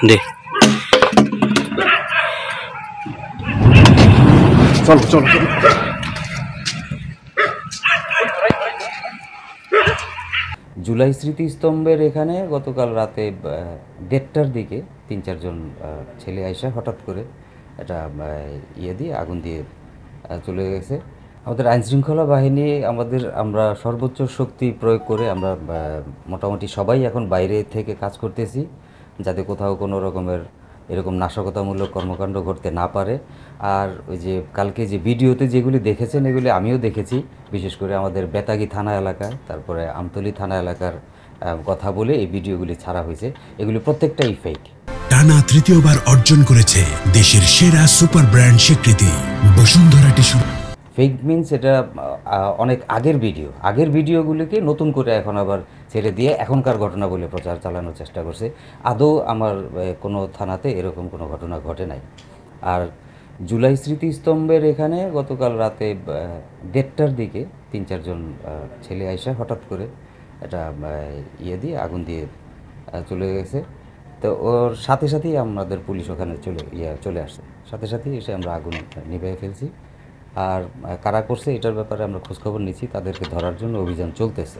দে চলো চলো চলো। জুলাই স্মৃতিস্তম্ভের এখানে গতকাল রাতে 1:30টার দিকে 3-4 জন ছেলে আইসা হঠাৎ করে একটা ইয়ে দিয়ে আগুন দিয়ে চলে গেছে। আমাদের আইনশৃঙ্খলা বাহিনী আমরা সর্বোচ্চ শক্তি প্রয়োগ করে আমরা মোটামুটি সবাই এখন বাইরে থেকে কাজ করতেছি, যাতে কোথাও কোনো রকমের এরকম নাশকতামূলক কর্মকাণ্ড ঘটতে না পারে। আর ওই যে কালকে যে ভিডিওতে যেগুলি দেখেছেন এগুলি আমিও দেখেছি, বিশেষ করে আমাদের বেতাগী থানা এলাকায়, তারপরে আমতলী থানা এলাকার কথা বলে এই ভিডিওগুলি ছাড়া হয়েছে। এগুলি প্রত্যেকটাই ফেক। টানা তৃতীয়বার অর্জন করেছে দেশের সেরা সুপার ব্র্যান্ড স্বীকৃতি বসুন্ধরা টিস্যু। ফেক মিনস এটা অনেক আগের ভিডিওগুলিকে নতুন করে এখন আবার ছেড়ে দিয়ে এখনকার ঘটনা বলে প্রচার চালানোর চেষ্টা করছে। আদৌ আমার কোনো থানাতে এরকম কোনো ঘটনা ঘটে নাই। আর জুলাই স্মৃতিস্তম্ভের এখানে গতকাল রাতে 1:30টার দিকে 3-4 জন ছেলে আইসা হঠাৎ করে একটা ইয়ে দিয়ে আগুন দিয়ে চলে গেছে। তো ওর সাথে সাথেই আমাদের পুলিশ ওখানে চলে আসছে, সাথে সাথেই এসে আমরা আগুন নিভিয়ে ফেলছি। আর কারা করছে এটার ব্যাপারে আমরা খোঁজখবর নিচ্ছি, তাদেরকে ধরার জন্য অভিযান চলতেছে।